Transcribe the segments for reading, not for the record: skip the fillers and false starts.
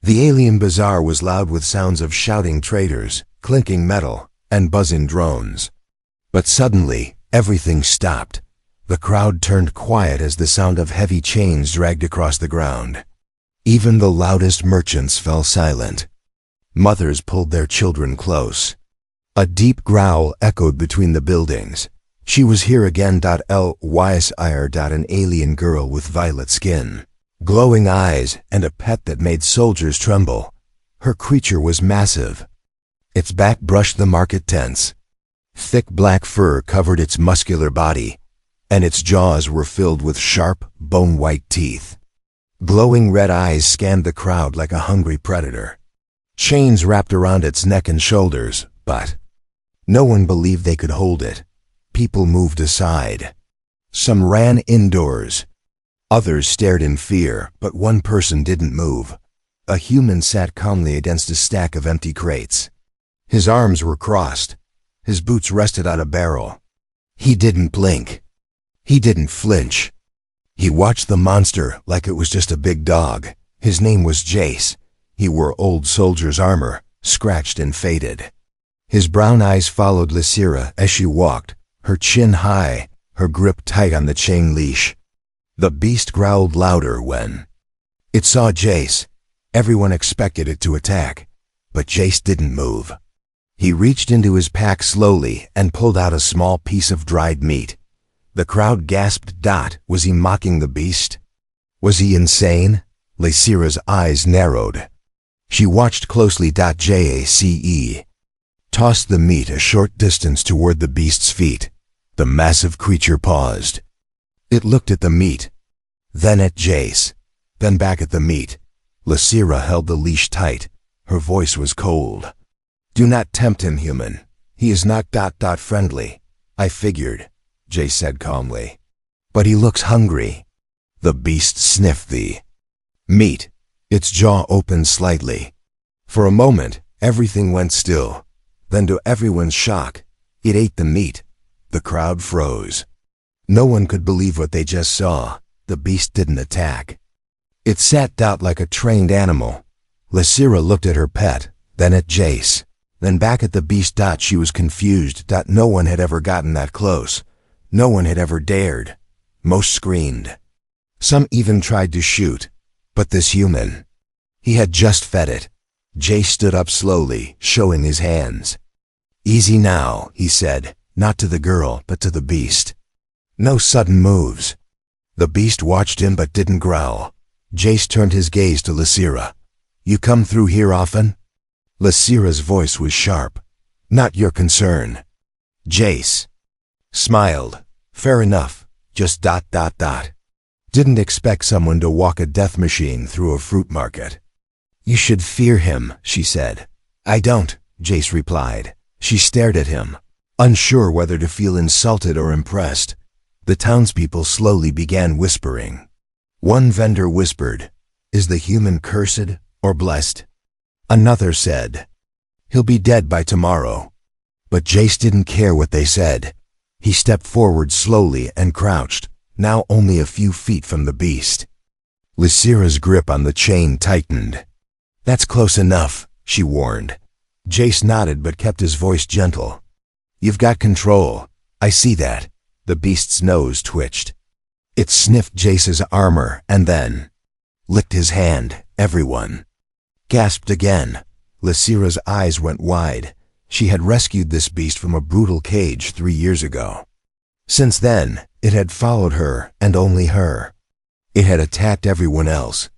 The alien bazaar was loud with sounds of shouting traders, clinking metal, and buzzing drones. But suddenly, everything stopped. The crowd turned quiet as the sound of heavy chains dragged across the ground. Even the loudest merchants fell silent. Mothers pulled their children close. A deep growl echoed between the buildings. She was here again. Lysire. An alien girl with violet skin, glowing eyes, and a pet that made soldiers tremble. Her creature was massive. Its back brushed the market tents. Thick black fur covered its muscular body, and its jaws were filled with sharp, bone-white teeth. Glowing red eyes scanned the crowd like a hungry predator. Chains wrapped around its neck and shoulders, but no one believed they could hold it. People moved aside. Some ran indoors. Others stared in fear, but one person didn't move. A human sat calmly against a stack of empty crates. His arms were crossed. His boots rested on a barrel. He didn't blink. He didn't flinch. He watched the monster like it was just a big dog. His name was Jace. He wore old soldier's armor, scratched and faded. His brown eyes followed Lysira as she walked, her chin high, her grip tight on the chain leash. The beast growled louder when it saw Jace. Everyone expected it to attack, but Jace didn't move. He reached into his pack slowly and pulled out a small piece of dried meat. The crowd gasped. Was he mocking the beast? Was he insane? Lysira's eyes narrowed. She watched closely. Jace tossed the meat a short distance toward the beast's feet. The massive creature paused. It looked at the meat, then at Jace, then back at the meat. Lysira held the leash tight. Her voice was cold. "Do not tempt him, human. He is not friendly." "I figured," Jace said calmly. "But he looks hungry." The beast sniffed the meat. Its jaw opened slightly. For a moment, everything went still. Then, to everyone's shock, it ate the meat. The crowd froze. No one could believe what they just saw. The beast didn't attack. It sat like a trained animal. Lysira looked at her pet, then at Jace, then back at the beast. She was confused. No one had ever gotten that close. No one had ever dared. Most screamed. Some even tried to shoot. But this human, he had just fed it. Jace stood up slowly, showing his hands. "Easy now," he said, not to the girl, but to the beast. "No sudden moves." The beast watched him but didn't growl. Jace turned his gaze to Lysira. "You come through here often?" Lysira's voice was sharp. "Not your concern." Jace smiled. "Fair enough. Just ... Didn't expect someone to walk a death machine through a fruit market." "You should fear him," she said. "I don't," Jace replied. She stared at him, unsure whether to feel insulted or impressed. The townspeople slowly began whispering. One vendor whispered, "Is the human cursed or blessed?" Another said, "He'll be dead by tomorrow." But Jace didn't care what they said. He stepped forward slowly and crouched, now only a few feet from the beast. Lysira's grip on the chain tightened. "That's close enough," she warned. Jace nodded but kept his voice gentle. "You've got control. I see that." The beast's nose twitched. It sniffed Jace's armor and then licked his hand. Everyone gasped again. Lysira's eyes went wide. She had rescued this beast from a brutal cage 3 years ago. Since then, it had followed her and only her. It had attacked everyone else.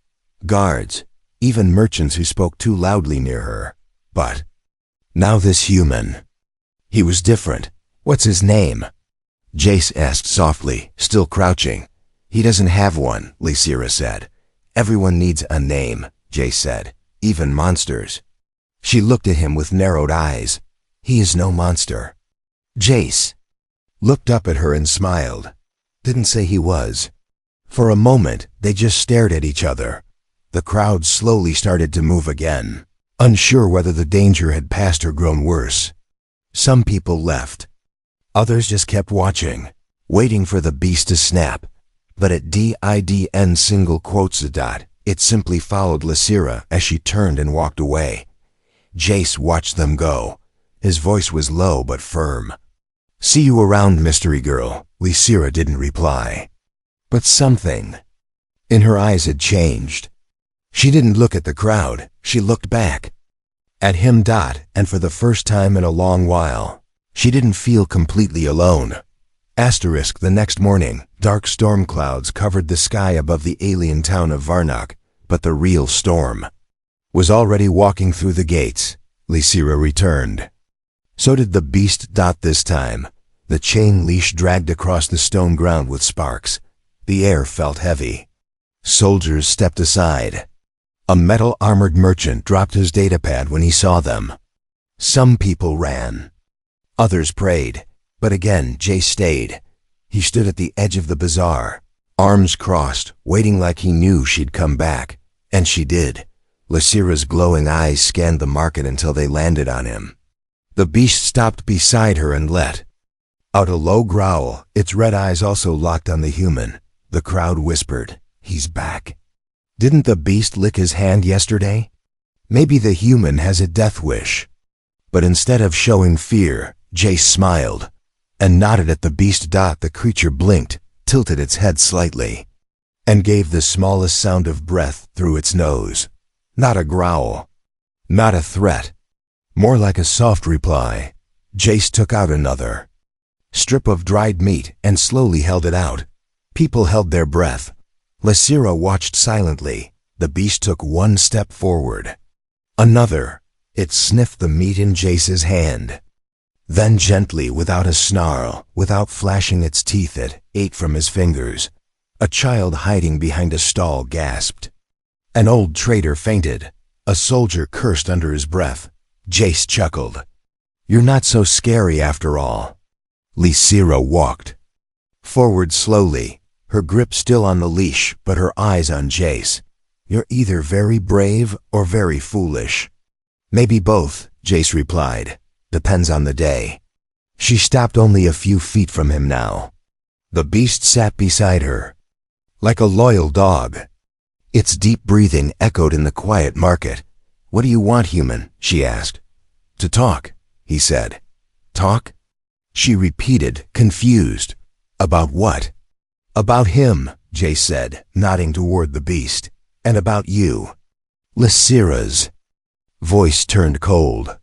Guards, even merchants who spoke too loudly near her. But now this human. He was different. "What's his name?" Jace asked softly, still crouching. "He doesn't have one," Lysira said. "Everyone needs a name," Jace said. "Even monsters." She looked at him with narrowed eyes. "He is no monster." Jace looked up at her and smiled. "Didn't say he was." For a moment, they just stared at each other. The crowd slowly started to move again, unsure whether the danger had passed or grown worse. Some people left. Others just kept watching, waiting for the beast to snap. But at DIDN single quotes a dot, It simply followed Lysira as she turned and walked away. Jace watched them go. His voice was low but firm. "See you around, mystery girl." Lysira didn't reply. But something in her eyes had changed. She didn't look at the crowd, she looked back. At him. And for the first time in a long while, she didn't feel completely alone. The next morning, dark storm clouds covered the sky above the alien town of Varnock, but the real storm was already walking through the gates. Lysira returned. So did the beast. This time, the chain leash dragged across the stone ground with sparks. The air felt heavy. Soldiers stepped aside. A metal-armored merchant dropped his datapad when he saw them. Some people ran. Others prayed. But again, Jace stayed. He stood at the edge of the bazaar, arms crossed, waiting like he knew she'd come back. And she did. Lysira's glowing eyes scanned the market until they landed on him. The beast stopped beside her and let out a low growl. Its red eyes also locked on the human. The crowd whispered, "He's back." Didn't the beast lick his hand yesterday? Maybe the human has a death wish. But instead of showing fear, Jace smiled and nodded at the beast. The creature blinked, tilted its head slightly, and gave the smallest sound of breath through its nose. Not a growl, not a threat, more like a soft reply. Jace took out another strip of dried meat and slowly held it out. People held their breath. Lysira watched silently. The beast took one step forward. Another. It sniffed the meat in Jace's hand. Then gently, without a snarl, without flashing its teeth, it ate from his fingers. A child hiding behind a stall gasped. An old trader fainted. A soldier cursed under his breath. Jace chuckled. "You're not so scary after all." Lysira walked forward slowly, her grip still on the leash but her eyes on Jace. "You're either very brave or very foolish." "Maybe both," Jace replied. "Depends on the day." She stopped only a few feet from him now. The beast sat beside her, like a loyal dog. Its deep breathing echoed in the quiet market. "What do you want, human?" she asked. "To talk," he said. "Talk?" She repeated, confused. "About what?" "About him," Jace said, nodding toward the beast. "And about you." Lysira's voice turned cold.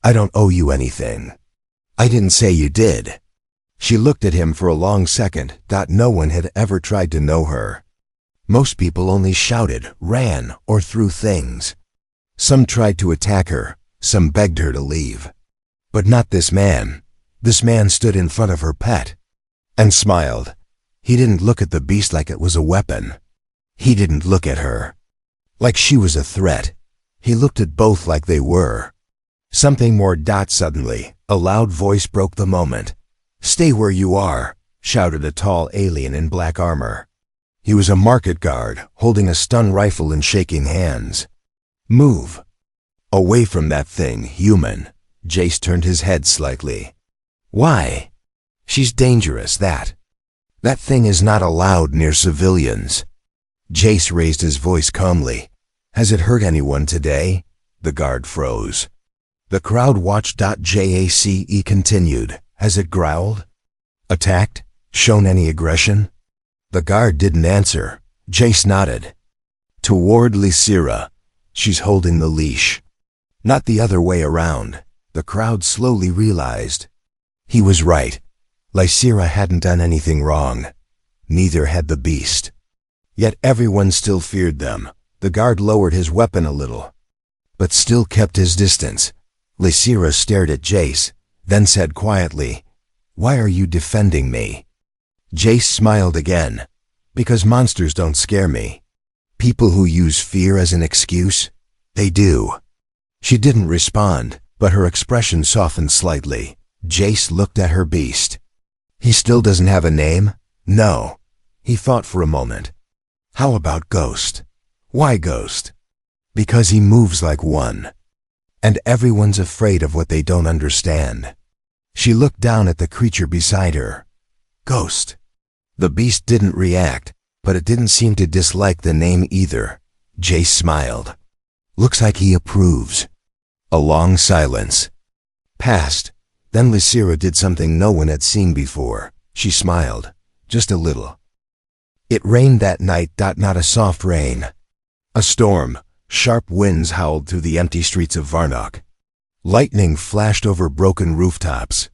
"I don't owe you anything." "I didn't say you did." She looked at him for a long second. No one had ever tried to know her. Most people only shouted, ran, or threw things. Some tried to attack her, some begged her to leave. But not this man. This man stood in front of her pet and smiled. He didn't look at the beast like it was a weapon. He didn't look at her like she was a threat. He looked at both like they were. Something more. Suddenly, a loud voice broke the moment. "Stay where you are," shouted a tall alien in black armor. He was a market guard, holding a stun rifle in shaking hands. "Move away from that thing, human." Jace turned his head slightly. "Why?" "She's dangerous, that thing is not allowed near civilians." Jace raised his voice calmly. "Has it hurt anyone today?" The guard froze. The crowd watched. Jace continued. "Has it growled? Attacked? Shown any aggression?" The guard didn't answer. Jace nodded toward Lysira. "She's holding the leash, not the other way around." The crowd slowly realized he was right. Lysira hadn't done anything wrong. Neither had the beast. Yet everyone still feared them. The guard lowered his weapon a little, but still kept his distance. Lysira stared at Jace, then said quietly, "Why are you defending me?" Jace smiled again. "Because monsters don't scare me. People who use fear as an excuse, they do." She didn't respond, but her expression softened slightly. Jace looked at her beast. "He still doesn't have a name?" "No." He thought for a moment. "How about Ghost?" "Why Ghost?" "Because he moves like one. And everyone's afraid of what they don't understand." She looked down at the creature beside her. "Ghost." The beast didn't react, but it didn't seem to dislike the name either. Jace smiled. Looks like he approves. A long silence passed. Then Lysira did something no one had seen before. She smiled, just a little. It rained that night. Not a soft rain. A storm. Sharp winds howled through the empty streets of Varnock. Lightning flashed over broken rooftops.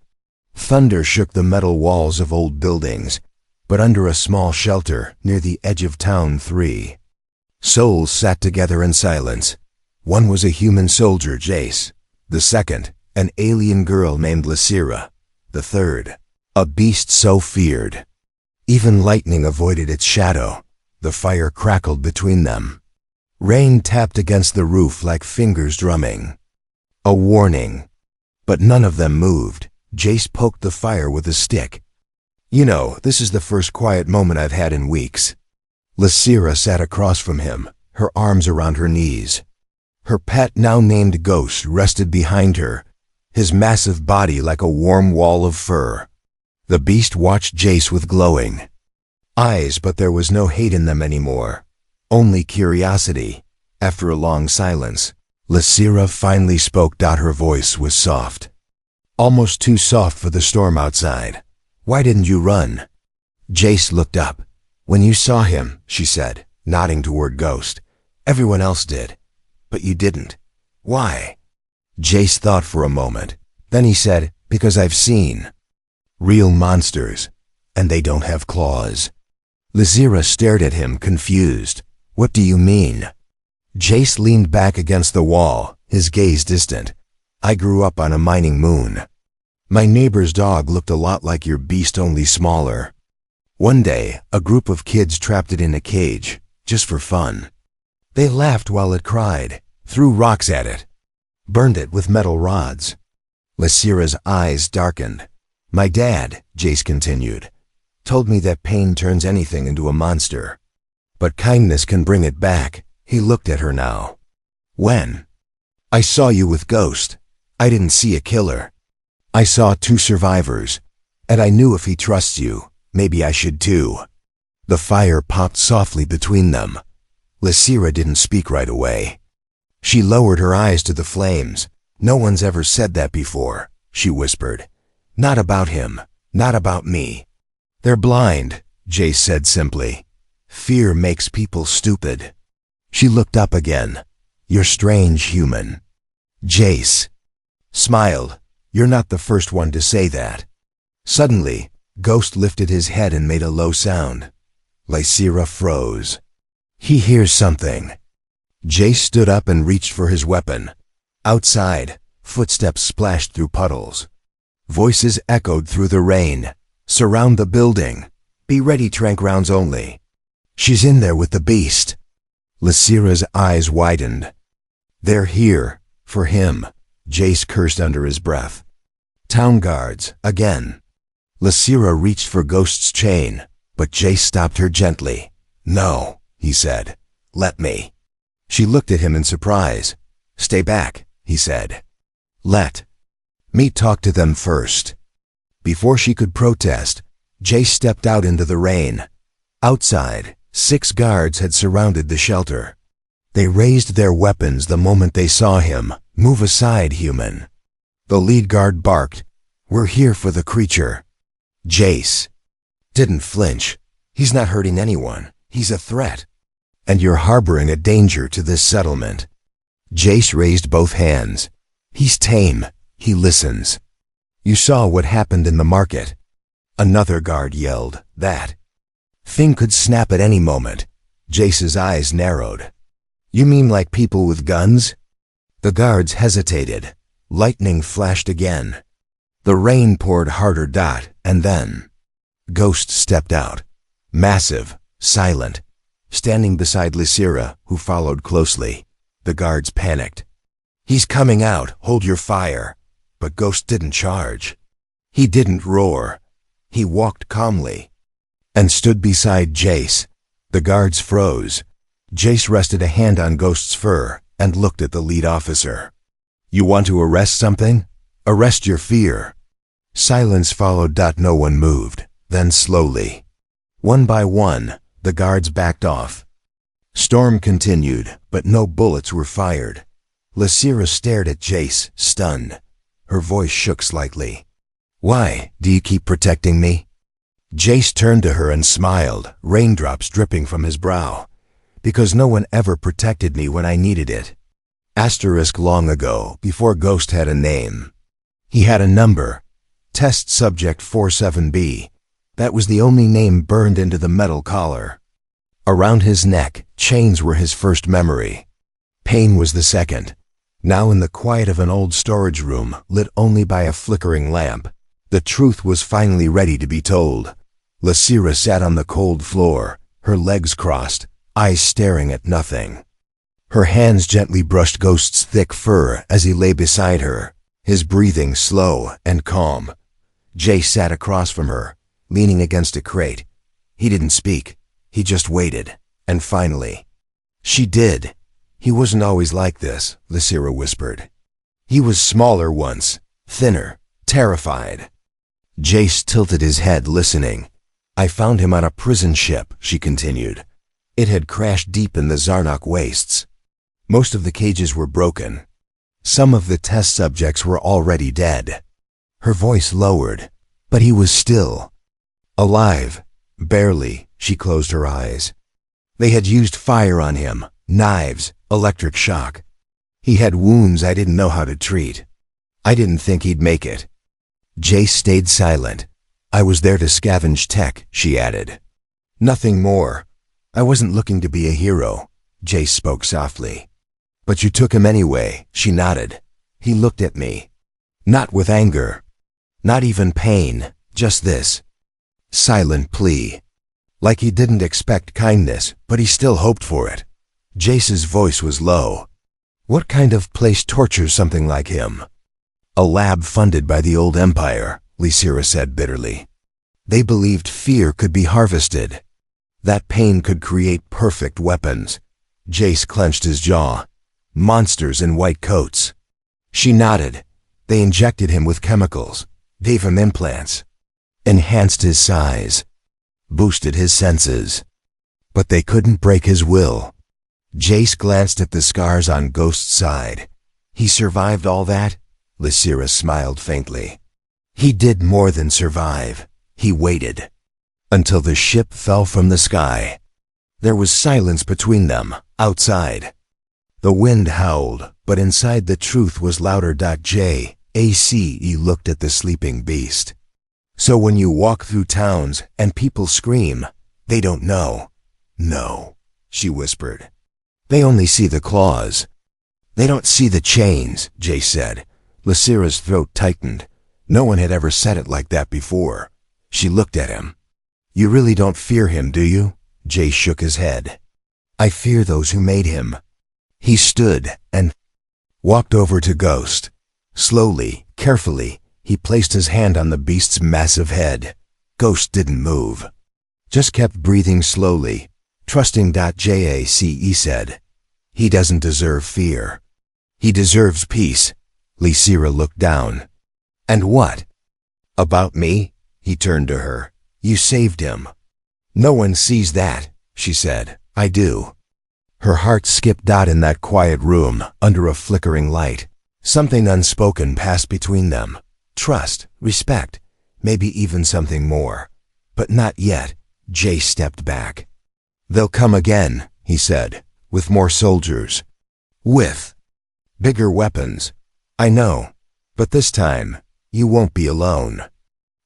Thunder shook the metal walls of old buildings. But under a small shelter near the edge of town, 3 souls sat together in silence. One was a human soldier, Jace. The second, an alien girl named Lysira. The third, a beast so feared. Even lightning avoided its shadow. The fire crackled between them. Rain tapped against the roof like fingers drumming. A warning. But none of them moved. Jace poked the fire with a stick. You know, this is the first quiet moment I've had in weeks. Lysira sat across from him, her arms around her knees. Her pet, now named Ghost, rested behind her, his massive body like a warm wall of fur. The beast watched Jace with glowing eyes, but there was no hate in them anymore. Only curiosity. After a long silence, Lysira finally spoke. Her voice was soft. Almost too soft for the storm outside. Why didn't you run? Jace looked up. When you saw him, she said, nodding toward Ghost. Everyone else did. But you didn't. Why? Jace thought for a moment. Then he said, because I've seen real monsters, and they don't have claws. Lysira stared at him, confused. What do you mean? Jace leaned back against the wall, his gaze distant. I grew up on a mining moon. My neighbor's dog looked a lot like your beast, only smaller. One day, a group of kids trapped it in a cage, just for fun. They laughed while it cried, threw rocks at it, burned it with metal rods. Lysira's eyes darkened. My dad, Jace continued, told me that pain turns anything into a monster. But kindness can bring it back. He looked at her now. When? I saw you with Ghost. I didn't see a killer. I saw 2 survivors. And I knew if he trusts you, maybe I should too. The fire popped softly between them. Lysira didn't speak right away. She lowered her eyes to the flames. No one's ever said that before, she whispered. Not about him. Not about me. They're blind, Jace said simply. Fear makes people stupid. She looked up again. You're strange, human. Jace smiled. You're not the first one to say that. Suddenly, Ghost lifted his head and made a low sound. Lysira froze. He hears something. Jace stood up and reached for his weapon. Outside, footsteps splashed through puddles. Voices echoed through the rain. Surround the building. Be ready, trank rounds only. She's in there with the beast. Lysira's eyes widened. They're here, for him, Jace cursed under his breath. Town guards, again. Lysira reached for Ghost's chain, but Jace stopped her gently. No, he said. Let me. She looked at him in surprise. Stay back, he said. Let me talk to them first. Before she could protest, Jace stepped out into the rain. Outside, 6 guards had surrounded the shelter. They raised their weapons the moment they saw him. Move aside, human. The lead guard barked. We're here for the creature. Jace didn't flinch. He's not hurting anyone. He's a threat. And you're harboring a danger to this settlement. Jace raised both hands. He's tame. He listens. You saw what happened in the market. Another guard yelled. That thing could snap at any moment. Jace's eyes narrowed. You mean like people with guns? The guards hesitated. Lightning flashed again. The rain poured harder. And then Ghost stepped out. Massive, silent, standing beside Lysira, who followed closely. The guards panicked. He's coming out. Hold your fire. But Ghost didn't charge. He didn't roar. He walked calmly and stood beside Jace. The guards froze. Jace rested a hand on Ghost's fur and looked at the lead officer. You want to arrest something? Arrest your fear. Silence followed. No one moved. Then slowly, one by one, the guards backed off. Storm continued, but no bullets were fired. Lysira stared at Jace, stunned. Her voice shook slightly. "Why do you keep protecting me?" Jace turned to her and smiled, raindrops dripping from his brow. "Because no one ever protected me when I needed it." Asterisk long ago, before Ghost had a name. He had a number. Test Subject 47B. That was the only name burned into the metal collar. Around his neck, chains were his first memory. Pain was the second. Now in the quiet of an old storage room, lit only by a flickering lamp, the truth was finally ready to be told. Lysira sat on the cold floor, her legs crossed, eyes staring at nothing. Her hands gently brushed Ghost's thick fur as he lay beside her, his breathing slow and calm. Jay sat across from her, leaning against a crate. He didn't speak. He just waited. And finally, she did. "He wasn't always like this," Lysira whispered. "He was smaller once, thinner, terrified." Jace tilted his head, listening. "I found him on a prison ship," she continued. "It had crashed deep in the Zarnok wastes. Most of the cages were broken. Some of the test subjects were already dead." Her voice lowered, but he was still alive. Barely. She closed her eyes. They had used fire on him, knives, electric shock. He had wounds I didn't know how to treat. I didn't think he'd make it. Jace stayed silent. "I was there to scavenge tech," she added. "Nothing more. I wasn't looking to be a hero," Jace spoke softly. "But you took him anyway," she nodded. He looked at me. Not with anger. Not even pain. Just this silent plea. Like he didn't expect kindness, but he still hoped for it. Jace's voice was low. "What kind of place tortures something like him?" "A lab funded by the old empire," Lysira said bitterly. "They believed fear could be harvested. That pain could create perfect weapons." Jace clenched his jaw. "Monsters in white coats." She nodded. "They injected him with chemicals, gave him implants, enhanced his size, boosted his senses. But they couldn't break his will." Jace glanced at the scars on Ghost's side. "He survived all that?" Lysira smiled faintly. "He did more than survive. He waited. Until the ship fell from the sky." There was silence between them, outside. The wind howled, but inside the truth was louder. Jace looked at the sleeping beast. "So when you walk through towns and people scream, they don't know." "No," she whispered. "They only see the claws. They don't see the chains," Jace said. Lysira's throat tightened. No one had ever said it like that before. She looked at him. "You really don't fear him, do you?" Jace shook his head. "I fear those who made him." He stood and walked over to Ghost. Slowly, carefully, he placed his hand on the beast's massive head. Ghost didn't move. Just kept breathing slowly, trusting. Jace said, "He doesn't deserve fear. He deserves peace." Lysira looked down. "And what about me?" He turned to her. "You saved him." "No one sees that," she said. "I do." Her heart skipped out in that quiet room, under a flickering light. Something unspoken passed between them. Trust, respect, maybe even something more. But not yet. Jace stepped back. "They'll come again," he said, "with more soldiers. With bigger weapons. I know. But this time, you won't be alone."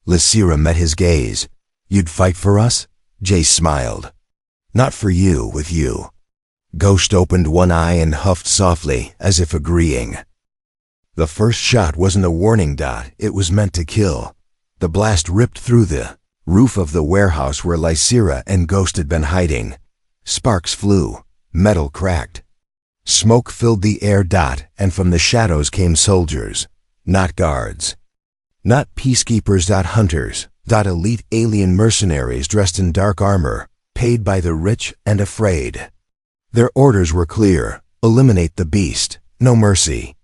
Lysira met his gaze. "You'd fight for us?" Jace smiled. "Not for you, with you." Ghost opened one eye and huffed softly, as if agreeing. The first shot wasn't a warning. It was meant to kill. The blast ripped through the roof of the warehouse where Lysira and Ghost had been hiding. Sparks flew. Metal cracked. Smoke filled the air. And from the shadows came soldiers. Not guards. Not peacekeepers. Hunters. Elite alien mercenaries dressed in dark armor, paid by the rich and afraid. Their orders were clear. Eliminate the beast. No mercy.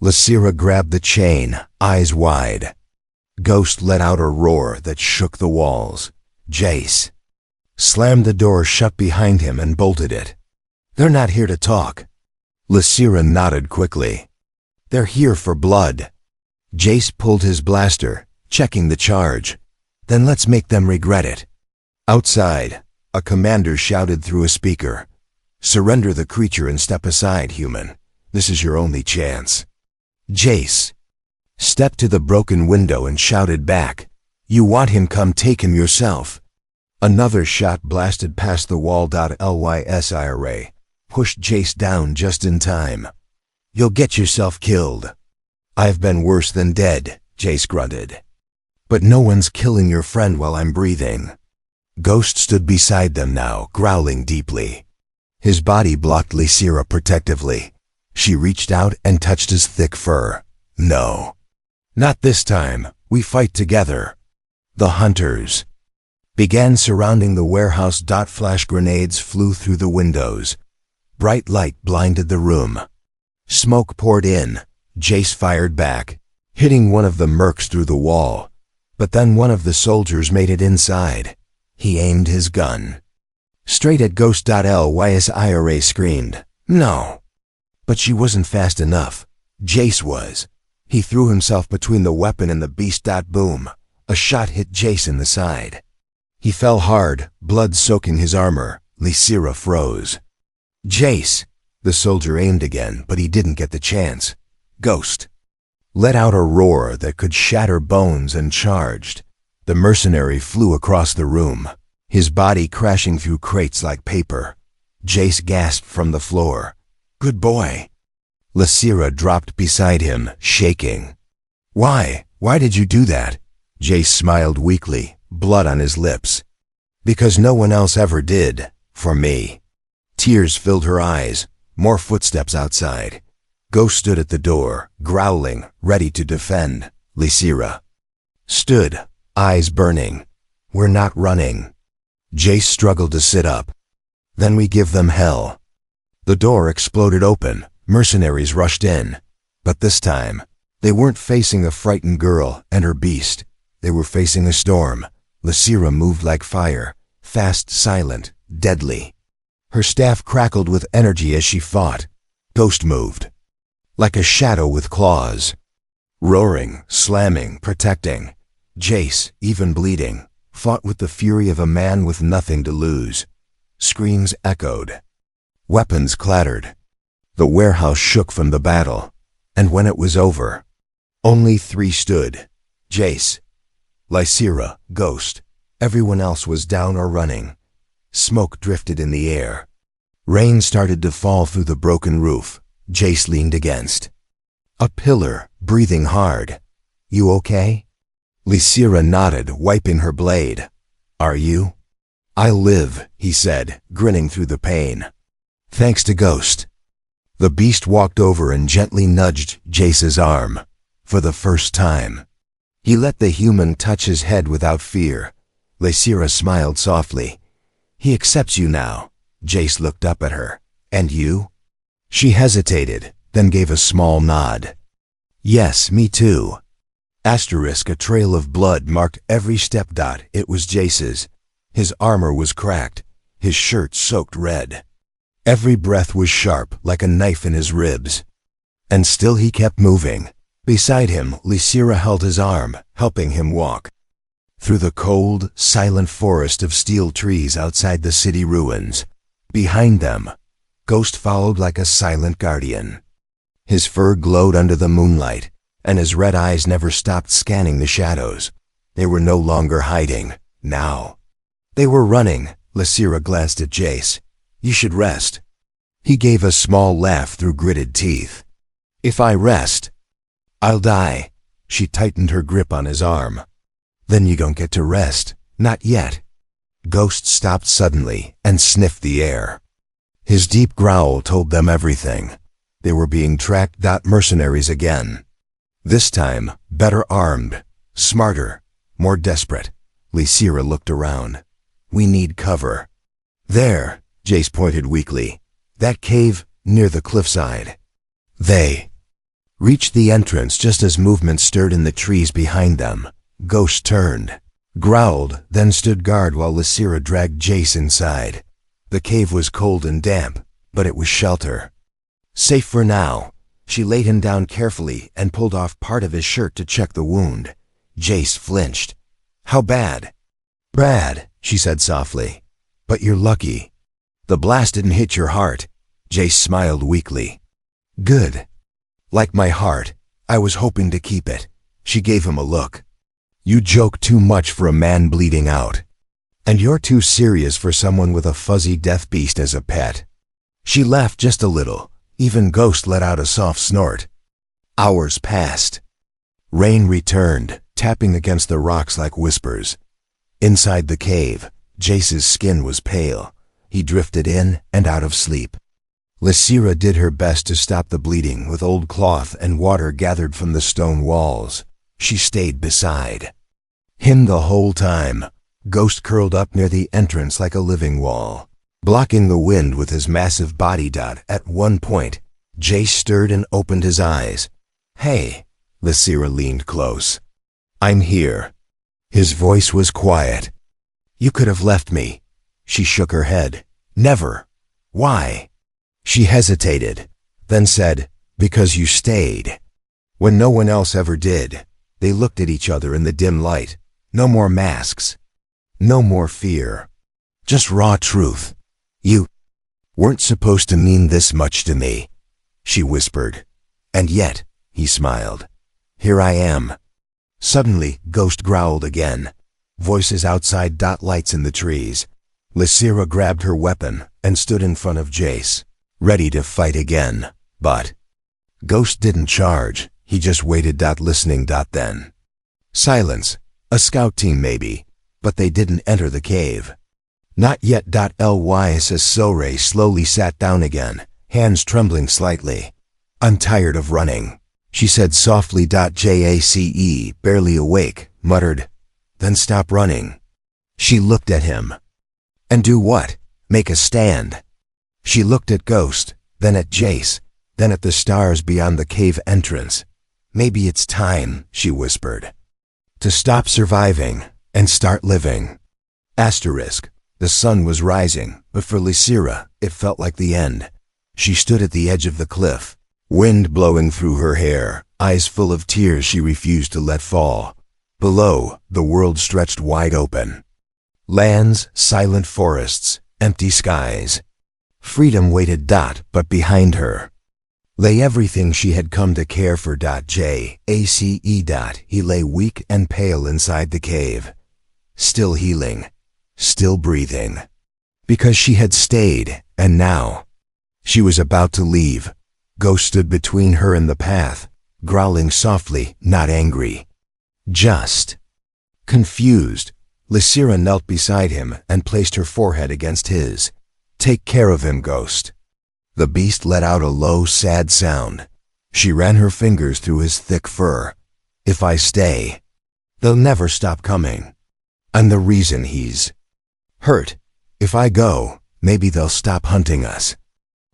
Lysira grabbed the chain, eyes wide. Ghost let out a roar that shook the walls. Jace slammed the door shut behind him and bolted it. They're not here to talk. Lysira nodded quickly. They're here for blood. Jace pulled his blaster, checking the charge. Then let's make them regret it. Outside, a commander shouted through a speaker. Surrender the creature and step aside, human. This is your only chance. Jace stepped to the broken window and shouted back. You want him, come take him yourself. Another shot blasted past the wall. Lysira pushed Jace down just in time. You'll get yourself killed. I've been worse than dead, Jace grunted. But no one's killing your friend while I'm breathing. Ghost stood beside them now, growling deeply. His body blocked Lysira protectively. She reached out and touched his thick fur. No. Not this time. We fight together. The hunters began surrounding the warehouse. Flash grenades flew through the windows. Bright light blinded the room. Smoke poured in. Jace fired back, hitting one of the mercs through the wall. But then one of the soldiers made it inside. He aimed his gun straight at Ghost. Lysira screamed, no. But she wasn't fast enough. Jace was. He threw himself between the weapon and the beast. Boom. A shot hit Jace in the side. He fell hard, blood soaking his armor. Lysira froze. Jace! The soldier aimed again, but he didn't get the chance. Ghost let out a roar that could shatter bones and charged. The mercenary flew across the room, his body crashing through crates like paper. Jace gasped from the floor. Good boy. Lysira dropped beside him, shaking. Why? Why did you do that? Jace smiled weakly, blood on his lips. Because no one else ever did, for me. Tears filled her eyes. More footsteps outside. Ghost stood at the door, growling, ready to defend. Lysira stood, eyes burning. We're not running. Jace struggled to sit up. Then we give them hell. The door exploded open. Mercenaries rushed in. But this time, they weren't facing a frightened girl and her beast. They were facing a storm. Lysira moved like fire, fast, silent, deadly. Her staff crackled with energy as she fought. Ghost moved like a shadow with claws, roaring, slamming, protecting. Jace, even bleeding, fought with the fury of a man with nothing to lose. Screams echoed. Weapons clattered. The warehouse shook from the battle. And when it was over, only three stood. Jace, Lysira, Ghost. Everyone else was down or running. Smoke drifted in the air. Rain started to fall through the broken roof. Jace leaned against a pillar, breathing hard. You okay? Lysira nodded, wiping her blade. Are you? I'll live, he said, grinning through the pain. Thanks to Ghost. The beast walked over and gently nudged Jace's arm. For the first time, he let the human touch his head without fear. Lysira smiled softly. He accepts you now. Jace looked up at her. And you? She hesitated, then gave a small nod. Yes, me too. Asterisk, a trail of blood marked every step. It was Jace's. His armor was cracked, his shirt soaked red. Every breath was sharp, like a knife in his ribs. And still he kept moving. Beside him, Lysira held his arm, helping him walk through the cold, silent forest of steel trees outside the city ruins. Behind them, Ghost followed like a silent guardian. His fur glowed under the moonlight, and his red eyes never stopped scanning the shadows. They were no longer hiding, now. They were running. Lysira glanced at Jace. You should rest. He gave a small laugh through gritted teeth. If I rest, I'll die. She tightened her grip on his arm. Then you don't get to rest. Not yet. Ghost stopped suddenly and sniffed the air. His deep growl told them everything. They were being tracked. Mercenaries again. This time, better armed, smarter, more desperate. Lysira looked around. We need cover. There, Jace pointed weakly. That cave near the cliffside. They reached the entrance just as movement stirred in the trees behind them. Ghost turned, growled, then stood guard while Lysira dragged Jace inside. The cave was cold and damp, but it was shelter. Safe for now. She laid him down carefully and pulled off part of his shirt to check the wound. Jace flinched. How bad? Bad, she said softly. But you're lucky. The blast didn't hit your heart. Jace smiled weakly. Good. Like my heart, I was hoping to keep it. She gave him a look. You joke too much for a man bleeding out. And you're too serious for someone with a fuzzy death beast as a pet. She laughed just a little. Even Ghost let out a soft snort. Hours passed. Rain returned, tapping against the rocks like whispers. Inside the cave, Jace's skin was pale. He drifted in and out of sleep. Lysira did her best to stop the bleeding with old cloth and water gathered from the stone walls. She stayed beside him the whole time. Ghost curled up near the entrance like a living wall, blocking the wind with his massive body. At one point, Jace stirred and opened his eyes. Hey, Lysira leaned close. I'm here. His voice was quiet. You could have left me. She shook her head. Never. Why? She hesitated, then said, because you stayed. When no one else ever did. They looked at each other in the dim light. No more masks. No more fear. Just raw truth. You weren't supposed to mean this much to me, she whispered. And yet, he smiled. Here I am. Suddenly, Ghost growled again. Voices outside. Lights in the trees. Lysira grabbed her weapon and stood in front of Jace, ready to fight again. But Ghost didn't charge. He just waited. Listening. Then silence. A scout team maybe, but they didn't enter the cave. Not yet. Lys Sore slowly sat down again, hands trembling slightly. I'm tired of running, she said softly. Jace, barely awake, muttered, then stop running. She looked at him. And do what? Make a stand. She looked at Ghost, then at Jace, then at the stars beyond the cave entrance. Maybe it's time, she whispered, to stop surviving and start living. Asterisk. The sun was rising, but for Lysira, it felt like the end. She stood at the edge of the cliff, wind blowing through her hair, eyes full of tears she refused to let fall. Below, the world stretched wide open. Lands, silent forests, empty skies. Freedom waited. But behind her lay everything she had come to care for. Jace. He lay weak and pale inside the cave. Still healing. Still breathing. Because she had stayed, and now she was about to leave. Ghost stood between her and the path, growling softly, not angry. Just confused. Lysira knelt beside him and placed her forehead against his. Take care of him, Ghost. The beast let out a low, sad sound. She ran her fingers through his thick fur. If I stay, they'll never stop coming. I'm the reason he's hurt. If I go, maybe they'll stop hunting us.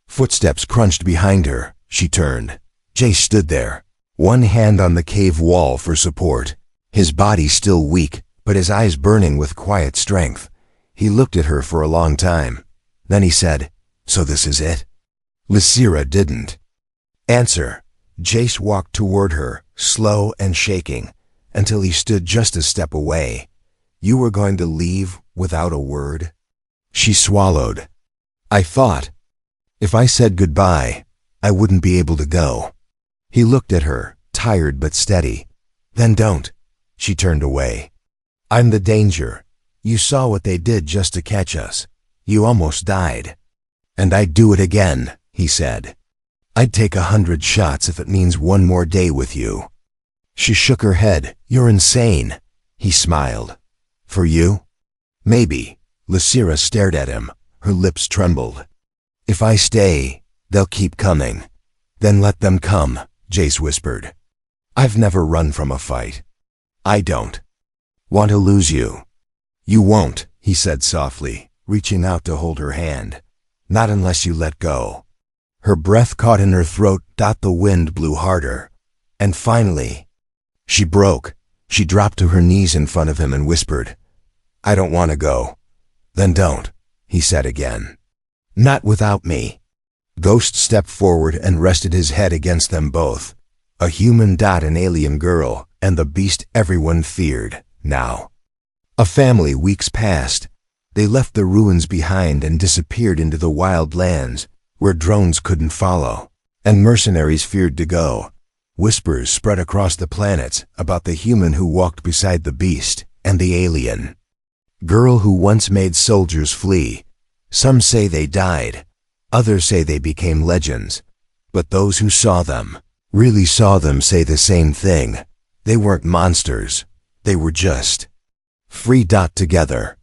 Footsteps crunched behind her. She turned. Jace stood there, one hand on the cave wall for support, his body still weak, but his eyes burning with quiet strength. He looked at her for a long time. Then he said, so this is it? Lysira didn't answer. Jace walked toward her, slow and shaking, until he stood just a step away. You were going to leave without a word? She swallowed. I thought, if I said goodbye, I wouldn't be able to go. He looked at her, tired but steady. Then don't. She turned away. I'm the danger. You saw what they did just to catch us. You almost died. And I'd do it again, he said. I'd take 100 shots if it means one more day with you. She shook her head. You're insane. He smiled. For you? Maybe. Lysira stared at him. Her lips trembled. If I stay, they'll keep coming. Then let them come, Jace whispered. I've never run from a fight. I don't want to lose you. You won't, he said softly, reaching out to hold her hand. Not unless you let go. Her breath caught in her throat. The wind blew harder. And finally, she broke. She dropped to her knees in front of him and whispered, I don't want to go. Then don't, he said again. Not without me. Ghost stepped forward and rested his head against them both. A human, an alien girl, and the beast everyone feared, now. A family, weeks passed. They left the ruins behind and disappeared into the wild lands, where drones couldn't follow, and mercenaries feared to go. Whispers spread across the planets about the human who walked beside the beast and the alien. Girl who once made soldiers flee. Some say they died. Others say they became legends. But those who saw them, really saw them, say the same thing. They weren't monsters. They were just free. Together,